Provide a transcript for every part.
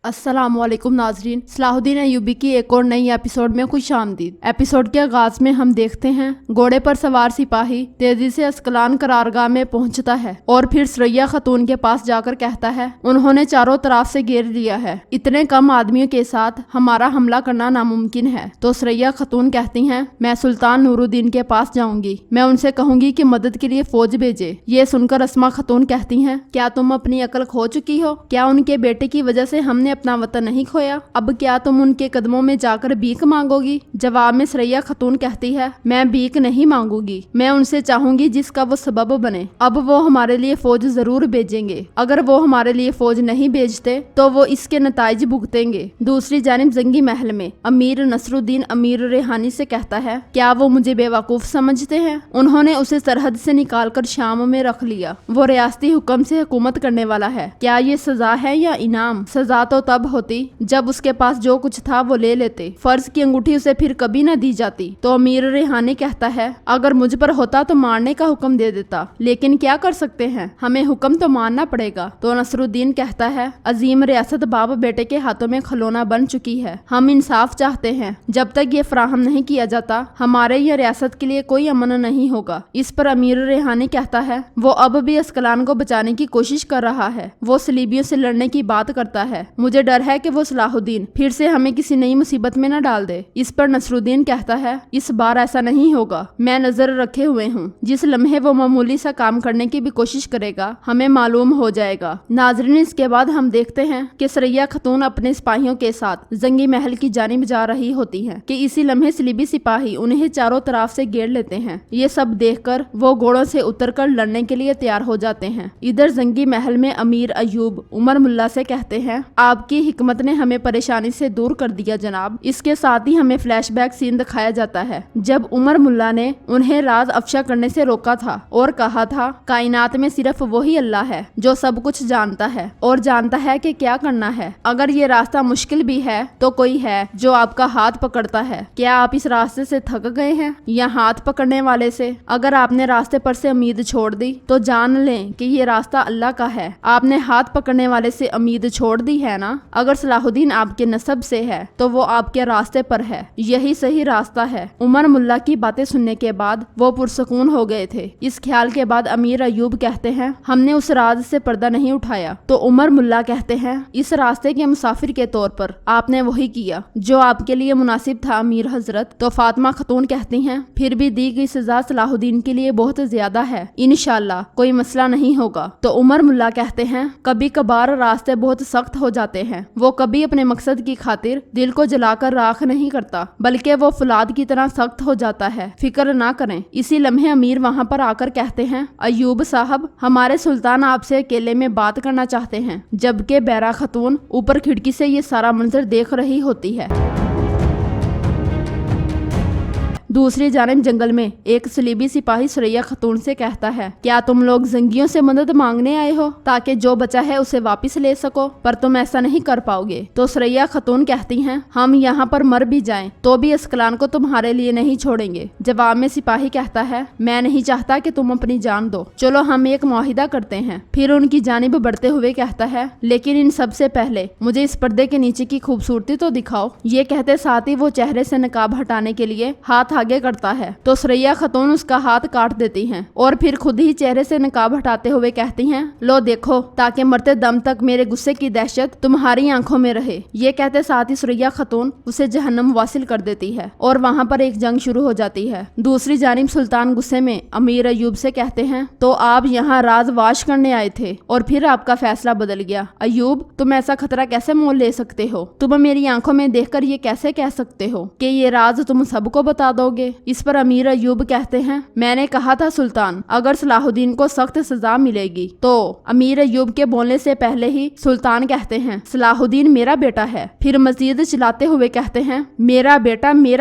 अस्सलाम वालेकुम नाजरीन, सलाहुद्दीन अय्यूबी की एक और नई एपिसोड में खुश आमदीद। एपिसोड के आगाज में हम देखते हैं घोड़े पर सवार सिपाही तेजी से अस्कलान करारगाह में पहुंचता है और फिर सरैया खातून के पास जाकर कहता है उन्होंने चारों तरफ से घेर लिया है, इतने कम आदमियों के साथ हमारा हमला करना नामुमकिन है। तो सरैया खातून कहती हैं मैं सुल्तान नूरुद्दीन के पास जाऊंगी, मैं उनसे कहूंगी कि मदद के लिए फौज भेजे। ये सुनकर अस्मा खातून कहती हैं क्या तुम अपनी अकल खो चुकी हो? क्या उनके बेटे की वजह से हमने अपना वतन नहीं खोया? अब क्या तुम उनके कदमों में जाकर भीख मांगोगी? जवाब में सरैया खातून कहती है मैं भीख नहीं मांगूंगी, मैं उनसे चाहूंगी जिसका वो सबब बने। अब वो हमारे लिए फौज जरूर भेजेंगे, अगर वो हमारे लिए फौज नहीं भेजते तो वो इसके नताइज भुगतेंगे। दूसरी जानिब जंगी महल में अमीर नसरुद्दीन अमीर रेहानी से कहता है क्या वो मुझे बेवकूफ समझते हैं? उन्होंने उसे सरहद से निकालकर शाम में रख लिया, वो रियासती हुक्म से हुकूमत करने वाला है। क्या ये सजा है या इनाम? सजा तो तब होती जब उसके पास जो कुछ था वो ले लेते, फर्ज की अंगूठी उसे फिर कभी न दी जाती। तो अमीर रेहानी कहता है अगर मुझ पर होता तो मारने का हुक्म दे देता, लेकिन क्या कर सकते हैं, हमें हुक्म तो मानना पड़ेगा। तो नसरुद्दीन कहता है अजीम रियासत बाप बेटे के हाथों में खिलौना बन चुकी है, हम इंसाफ चाहते हैं, जब तक ये फराहम नहीं किया जाता हमारे यह रियासत के लिए कोई अमन नहीं होगा। इस पर अमीर रेहानी कहता है वो अब भी अस्कलान को बचाने की कोशिश कर रहा है, वो सलीबियों से लड़ने की बात करता है, मुझे डर है कि वो सलाहुद्दीन फिर से हमें किसी नई मुसीबत में न डाल दे। इस पर नसरुद्दीन कहता है इस बार ऐसा नहीं होगा, मैं नजर रखे हुए हूँ, जिस लम्हे वो मामूली सा काम करने की भी कोशिश करेगा हमें मालूम हो जाएगा। नाजरीन, इसके बाद हम देखते हैं कि सरैया खातून अपने सिपाहियों के साथ जंगी महल की जानिब जा रही होती है कि इसी लम्हे सलीबी सिपाही उन्हें चारों तरफ से घेर लेते हैं। ये सब देखकर वो घोड़ों से उतरकर लड़ने के लिए तैयार हो जाते हैं। इधर जंगी महल में अमीर अयूब उमर मुल्ला से कहते हैं आपकी हिकमत ने हमें परेशानी से दूर कर दिया जनाब। इसके साथ ही हमें फ्लैशबैक सीन दिखाया जाता है जब उमर मुल्ला ने उन्हें राज अफशा करने से रोका था और कहा था कायनात में सिर्फ वही अल्लाह है जो सब कुछ जानता है और जानता है कि क्या करना है। अगर ये रास्ता मुश्किल भी है तो कोई है जो आपका हाथ पकड़ता है। क्या आप इस रास्ते से थक गए हैं या हाथ पकड़ने वाले से? अगर आपने रास्ते पर से उम्मीद छोड़ दी तो जान लें कि ये रास्ता अल्लाह का है। आपने हाथ पकड़ने वाले से उम्मीद छोड़ दी है ना? अगर सलाहुद्दीन आपके नसब से है तो वो आपके रास्ते पर है, यही सही रास्ता है। उमर मुल्ला की बातें सुनने के बाद वो पुरसकून हो गए थे। इस ख्याल के बाद अमीर अयूब कहते हैं हमने उस राज से पर्दा नहीं उठाया। तो उमर मुल्ला कहते हैं इस रास्ते के मुसाफिर के तौर पर आपने वही किया जो आपके लिए मुनासिब था अमीर हजरत। तो फातिमा खातून कहती हैं फिर भी दी गई सजा सलाहुद्दीन के लिए बहुत ज्यादा है, इंशाल्लाह कोई मसला नहीं होगा। तो उमर मुल्ला कहते हैं कभी कभार रास्ते बहुत सख्त हो जाते हैं, वो कभी अपने मकसद की खातिर दिल को जलाकर राख नहीं करता बल्कि वो फुलाद की तरह सख्त हो जाता है, फिक्र ना करें। इसी लम्हे अमीर वहाँ पर आकर कहते हैं अयूब साहब हमारे सुल्तान आपसे अकेले में बात करना चाहते हैं, जबकि बैरा खातून ऊपर खिड़की से ये सारा मंजर देख रही होती है। दूसरी जानिब जंगल में एक सलीबी सिपाही सरैया खातून से कहता है क्या तुम लोग जंगियों से मदद मांगने आए हो ताकि जो बचा है उसे वापस ले सको, पर तुम ऐसा नहीं कर पाओगे। तो सरैया खातून कहती हैं हम यहाँ पर मर भी जाएं तो भी अस्कलान को तुम्हारे लिए नहीं छोड़ेंगे। जवाब में सिपाही कहता है मैं नहीं चाहता कि तुम अपनी जान दो, चलो हम एक मुआहिदा करते हैं। फिर उनकी जानिब बढ़ते हुए कहता है लेकिन इन सबसे पहले मुझे इस पर्दे के नीचे की खूबसूरती तो दिखाओ। ये कहते साथ ही वो चेहरे से नकाब हटाने के लिए हाथ आगे करता है। तो सरैया खातून उसका हाथ काट देती हैं और फिर खुद ही चेहरे से नकाब हटाते हुए कहती हैं लो देखो ताकि मरते दम तक मेरे गुस्से की दहशत तुम्हारी आंखों में रहे। ये कहते साथ ही सरैया खातून उसे जहन्नम वासिल कर देती है और वहाँ पर एक जंग शुरू हो जाती है। दूसरी जानिब सुल्तान गुस्से में अमीर अयूब से कहते हैं तो आप यहाँ राज वाश करने आए थे और फिर आपका फैसला बदल गया। अयूब तुम ऐसा खतरा कैसे मोल ले सकते हो? तुम मेरी आंखों में देखकर ये कैसे कह सकते हो कि ये राज तुम सबको बता दोगे? इस पर अमीर अयूब कहते हैं मैंने कहा था सुल्तान अगर सलाहुद्दीन को सख्त सजा मिलेगी। तो अमीर अयूब के बोलने से पहले ही सुल्तान कहते हैं सलाहुद्दीन मेरा बेटा है। फिर मजीद चिल्लाते हुए कहते हैं मेरा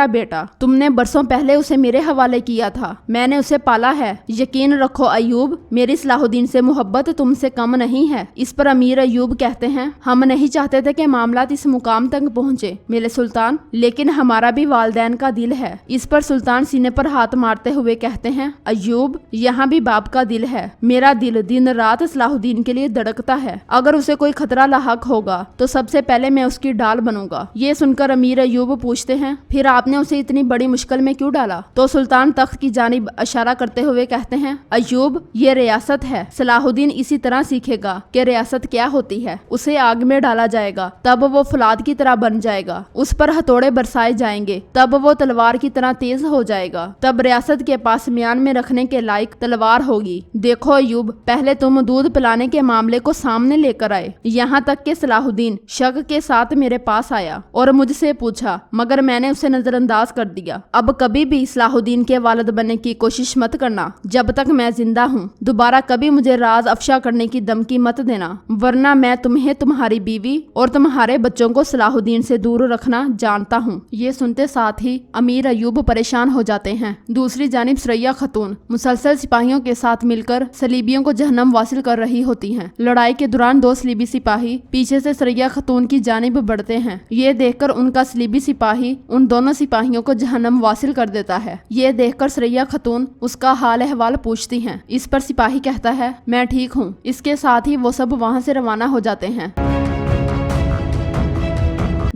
बेटा, तुमने बरसों पहले उसे मेरे हवाले किया था, मैंने उसे पाला है। यकीन रखो अयूब मेरी सलाहुद्दीन से मोहब्बत तुमसे कम नहीं है। इस पर अमीर अयूब कहते हैं हम नहीं चाहते थे कि मामला इस मुकाम तक पहुँचे मेरे सुल्तान, लेकिन हमारा भी वालदैन का दिल है। इस पर पर सुल्तान सीने पर हाथ मारते हुए कहते हैं, अय्यूब, यहाँ भी बाप का दिल है। मेरा दिल दिन रात सलाहुद्दीन के लिए धड़कता है। अगर उसे कोई खतरा लाहक होगा तो सबसे पहले मैं उसकी ढाल बनूंगा। ये सुनकर अमीर अय्यूब पूछते हैं, फिर आपने उसे इतनी बड़ी मुश्किल में क्यों डाला? तो सुल्तान तख्त की जानिब इशारा करते हुए कहते हैं, अय्यूब, ये रियासत है। सलाहुद्दीन इसी तरह सीखेगा कि रियासत क्या होती है। उसे आग में डाला जाएगा, तब वो फौलाद की तरह बन जाएगा। उस पर हथौड़े बरसाए जाएंगे, तब वो तलवार की तरह तेज हो जाएगा। तब रियासत के पास म्यान में रखने के लायक तलवार होगी। देखो अय्यूब, पहले तुम दूध पिलाने के मामले को सामने लेकर आए, यहाँ तक कि सलाहुद्दीन शक के साथ मेरे पास आया और मुझसे पूछा, मगर मैंने उसे नजरअंदाज कर दिया। अब कभी भी सलाहुद्दीन के वालिद बनने की कोशिश मत करना जब तक मैं जिंदा हूँ। दोबारा कभी मुझे राज अफशा करने की धमकी मत देना, वरना मैं तुम्हें, तुम्हारी बीवी और तुम्हारे बच्चों को सलाहुद्दीन से दूर रखना जानता हूँ। ये सुनते साथ ही अमीर अय्यूब परेशान हो जाते हैं। दूसरी जानिब सरैया खातून मुसलसल सिपाहियों के साथ मिलकर सलीबियों को जहन्नम वासिल कर रही होती हैं। लड़ाई के दौरान 2 सलीबी सिपाही पीछे से सरैया खातून की जानिब बढ़ते हैं। ये देखकर उनका सलीबी सिपाही उन दोनों सिपाहियों को जहन्नम वासिल कर देता है। ये देखकर सरैया खातून उसका हाल अहवाल पूछती हैं। इस पर सिपाही कहता है, मैं ठीक हूँ। इसके साथ ही वो सब वहाँ से रवाना हो जाते हैं।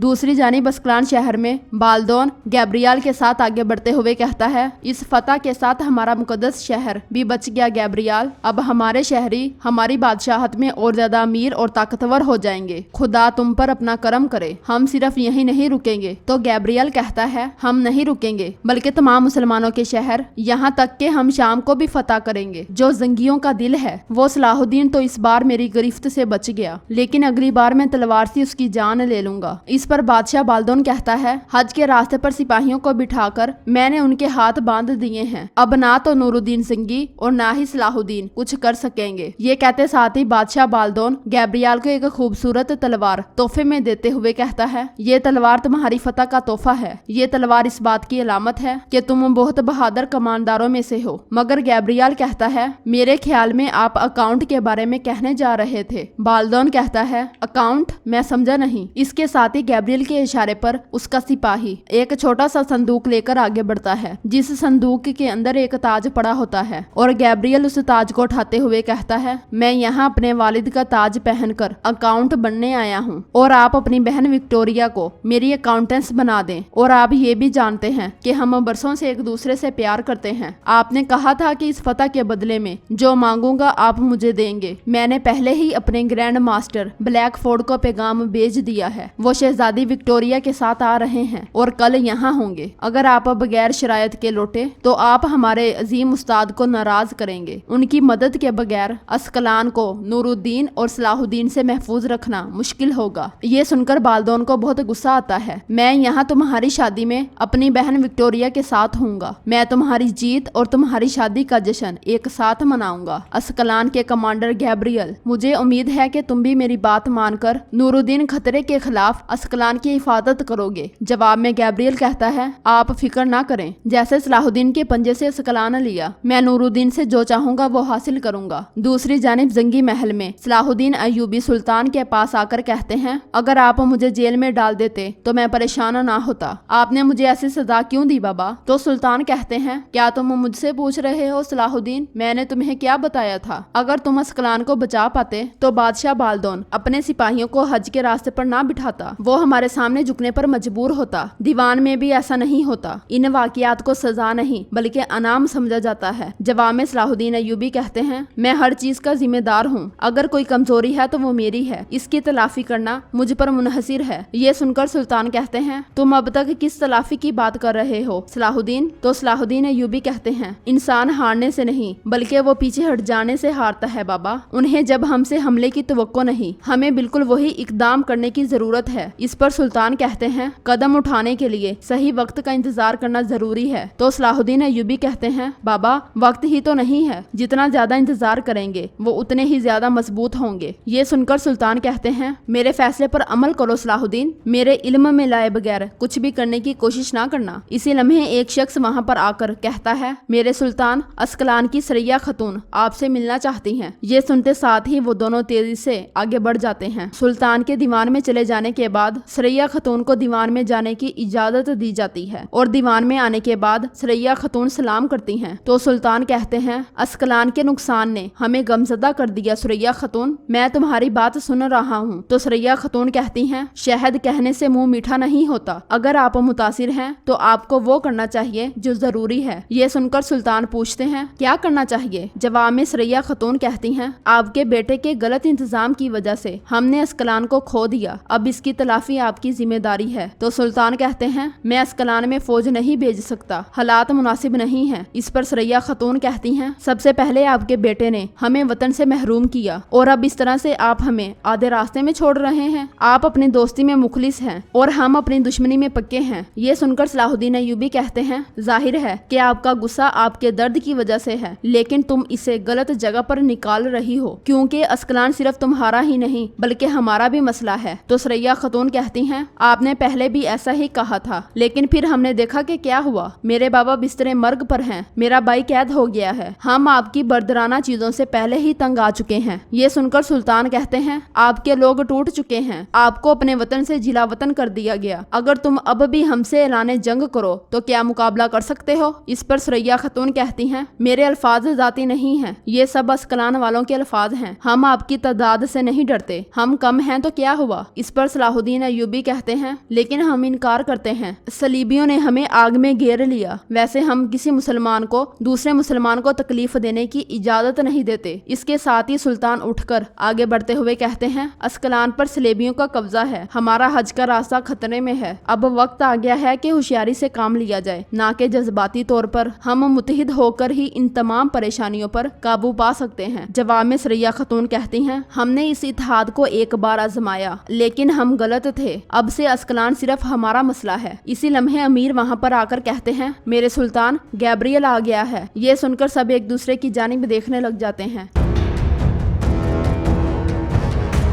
दूसरी जानिब अस्कलान शहर में बालदोन गैब्रियल के साथ आगे बढ़ते हुए कहता है, इस फतह के साथ हमारा मुकद्दस शहर भी बच गया गैब्रियल। अब हमारे शहरी हमारी बादशाहत में और ज्यादा अमीर और ताकतवर हो जाएंगे। खुदा तुम पर अपना करम करे। हम सिर्फ यहीं नहीं रुकेंगे। तो गैब्रियल कहता है, हम नहीं रुकेंगे बल्कि तमाम मुसलमानों के शहर, यहाँ तक कि हम शाम को भी फतह करेंगे। जो जंगियों का दिल है वो सलाहुद्दीन तो इस बार मेरी गिरफ्त से बच गया, लेकिन अगली बार मैं तलवार से उसकी जान ले लूंगा। इस पर बादशाह बालदोन कहता है, हज के रास्ते पर सिपाहियों को बिठाकर मैंने उनके हाथ बांध दिए हैं। अब ना तो नूरुद्दीन जंगी और ना ही सलाहुद्दीन कुछ कर सकेंगे। ये कहते साथ ही बादशाह बालदोन गैब्रियल को एक खूबसूरत तलवार तोहफे में देते हुए कहता है, ये तलवार तुम्हारी फतह का तोहफा है। ये तलवार इस बात की अलामत है कि तुम बहुत बहादुर कमांडरों में से हो। मगर गैब्रियल कहता है, मेरे ख्याल में आप अकाउंट के बारे में कहने जा रहे थे। बालदोन कहता है, अकाउंट? मैं समझा नहीं। इसके साथ ही गैब्रियल के इशारे पर उसका सिपाही एक छोटा सा संदूक लेकर आगे बढ़ता है, जिस संदूक के अंदर एक ताज पड़ा होता है। और गैब्रियल उस ताज को उठाते हुए कहता है, मैं यहाँ अपने वालिद का ताज पहनकर अकाउंट बनने आया हूँ और आप अपनी बहन विक्टोरिया को मेरी अकाउंटेंस बना दें। और आप ये भी जानते हैं कि हम बरसों से एक दूसरे से प्यार करते हैं। आपने कहा था कि इस फतह के बदले में जो मांगूंगा आप मुझे देंगे। मैंने पहले ही अपने ग्रैंड मास्टर ब्लैकफोर्ड को पैगाम भेज दिया है। वो शहजादी विक्टोरिया के साथ आ रहे हैं और कल यहाँ होंगे। अगर आप बगैर शरायत के लौटे तो आप हमारे अजीम उस्ताद को नाराज करेंगे। उनकी मदद के बगैर अस्कलान को नूरुद्दीन और सलाहुद्दीन से महफूज रखना मुश्किल होगा। ये सुनकर बालदोन को बहुत गुस्सा आता है। मैं यहाँ तुम्हारी शादी में अपनी बहन विक्टोरिया के साथ हूँगा। मैं तुम्हारी जीत और तुम्हारी शादी का जश्न एक साथ मनाऊंगा। अस्कलान के कमांडर गैब्रियल, मुझे उम्मीद है कि तुम भी मेरी बात मानकर नूरुद्दीन खतरे के खिलाफ अस्कलान की हिफाजत करोगे। जवाब में गैब्रियल कहता है, आप फिक्र ना करें। जैसे सलाहुद्दीन के पंजे से अस्कलान लिया, मैं नूरुद्दीन से जो चाहूंगा वो हासिल करूंगा। दूसरी जानिब जंगी महल में सलाहुद्दीन अय्यूबी सुल्तान के पास आकर कहते हैं, अगर आप मुझे जेल में डाल देते तो मैं परेशान ना होता। आपने मुझे ऐसी सजा क्यों दी बाबा? तो सुल्तान कहते हैं, क्या तुम मुझसे पूछ रहे हो सलाहुद्दीन? मैंने तुम्हें क्या बताया था? अगर तुम अस्कलान को बचा पाते तो बादशाह बालदोन अपने सिपाहियों को हज के रास्ते पर ना बिठाता। वो हमारे सामने झुकने पर मजबूर होता। दीवान में भी ऐसा नहीं होता। इन वाकयात को सजा नहीं बल्कि अनाम समझा जाता है। जवाब में सलाहुद्दीन अय्यूबी कहते हैं, मैं हर चीज का जिम्मेदार हूँ। अगर कोई कमजोरी है तो वो मेरी है। इसकी तलाफी करना मुझ पर मुनहसिर है। ये सुनकर सुल्तान कहते हैं, तुम अब तक किस तलाफी की बात कर रहे हो सलाहुद्दीन? तो सलाहुद्दीन अय्यूबी कहते हैं, इंसान हारने से नहीं बल्कि वो पीछे हट जाने से हारता है बाबा। उन्हें जब हमसे हमले की तवक्को नहीं, हमें बिल्कुल वही इकदाम करने की जरूरत है। इस पर सुल्तान कहते हैं, कदम उठाने के लिए सही वक्त का इंतजार करना जरूरी है। तो सलाहुद्दीन अय्यूबी कहते हैं, बाबा वक्त ही तो नहीं है। जितना ज्यादा इंतजार करेंगे वो उतने ही ज्यादा मजबूत होंगे। ये सुनकर सुल्तान कहते हैं, मेरे फैसले पर अमल करो सलाहुद्दीन। मेरे इल्म में लाए बगैर कुछ भी करने की कोशिश ना करना। इसी लम्हे एक शख्स वहाँ पर आकर कहता है, मेरे सुल्तान अस्कलान की सरैया खातून आपसे मिलना चाहती हैं। ये सुनते साथ ही वो दोनों तेजी से आगे बढ़ जाते हैं। सुल्तान के दीवान में चले जाने के बाद सरैया खतून को दीवान में जाने की इजाजत दी जाती है और दीवान में आने के बाद सरैया खतून सलाम करती हैं तो सुल्तान कहते हैं, अस्कलान के नुकसान ने हमें गमज़दा कर दिया सरैया खतून, मैं तुम्हारी बात सुन रहा हूँ। तो सरैया खतून कहती हैं, शहद कहने से मुंह मीठा नहीं होता, अगर आप मुतासिर हैं तो आपको वो करना चाहिए जो जरूरी है। ये सुनकर सुल्तान पूछते हैं, क्या करना चाहिए? जवाब में सरैया खतून कहती हैं, आपके बेटे के गलत इंतजाम की वजह से हमने अस्कलान को खो दिया, अब इसकी तलाफी आपकी जिम्मेदारी है। तो सुल्तान कहते हैं, मैं अस्कलान में फौज नहीं भेज सकता, हालात मुनासिब नहीं है। इस पर सरैया खतून कहती हैं, सबसे पहले आपके बेटे ने हमें वतन से महरूम किया और अब इस तरह से आप हमें आधे रास्ते में छोड़ रहे हैं। आप अपनी दोस्ती में मुखलिस हैं और हम अपनी दुश्मनी में पक्के हैं। ये सुनकर सलाहुद्दीन अय्यूबी कहते हैं, जाहिर है कि आपका गुस्सा आपके दर्द की वजह से है, लेकिन तुम इसे गलत जगह पर निकाल रही हो, क्योंकि अस्कलान सिर्फ तुम्हारा ही नहीं बल्कि हमारा भी मसला है। तो सरैया खतून कहती हैं, आपने पहले भी ऐसा ही कहा था, लेकिन फिर हमने देखा कि क्या हुआ, मेरे बाबा बिस्तरे मर्ग पर हैं, मेरा भाई कैद हो गया है, हम आपकी बरदराना चीजों से पहले ही तंग आ चुके हैं। ये सुनकर सुल्तान कहते हैं, आपके लोग टूट चुके हैं, आपको अपने वतन से जिला वतन कर दिया गया, अगर तुम अब भी हमसे ऐलाने जंग करो तो क्या मुकाबला कर सकते हो? इस पर सरैया खतून कहती हैं, मेरे अल्फाज जाती नहीं हैं, ये सब अस्कलान वालों के अल्फाज हैं, हम आपकी तादाद से नहीं डरते, हम कम हैं तो क्या हुआ? इस पर सलाहुद्दीन अय्यूबी कहते हैं, लेकिन हम इनकार करते हैं, सलीबियों ने हमें आग में घेर लिया, वैसे हम किसी मुसलमान को दूसरे मुसलमान को तकलीफ देने की इजाजत नहीं देते। इसके साथ ही सुल्तान उठकर आगे बढ़ते हुए कहते हैं, अस्कलान पर सलेबियों का कब्जा है, हमारा हज का रास्ता खतरे में है, अब वक्त आ गया है कि होशियारी से काम लिया जाए, ना कि जज्बाती तौर पर। हम मुत्तहिद होकर ही इन तमाम परेशानियों पर काबू पा सकते हैं। जवाब में सरैया खतून कहती हैं, हमने इस इत्तेहाद को एक बार आजमाया लेकिन हम गलत थे, अब से अस्कलान सिर्फ हमारा मसला है। इसी लम्हे अमीर वहाँ पर आकर कहते हैं, मेरे सुल्तान गैब्रियल आ गया है। ये सुनकर सब एक दूसरे की जानिब देखने लग जाते हैं।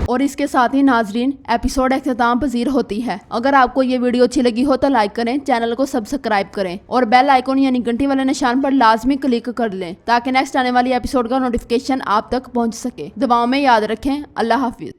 और इसके साथ ही नाजरीन एपिसोड अख्ताम पजीर होती है। अगर आपको ये वीडियो अच्छी लगी हो तो लाइक करें, चैनल को सब्सक्राइब करें और बेल आइकन यानी घंटी वाले निशान पर लाजमी क्लिक कर लें ताकि नेक्स्ट आने वाली एपिसोड का नोटिफिकेशन आप तक पहुंच सके। दुआओं में याद रखें। अल्लाह हाफिज।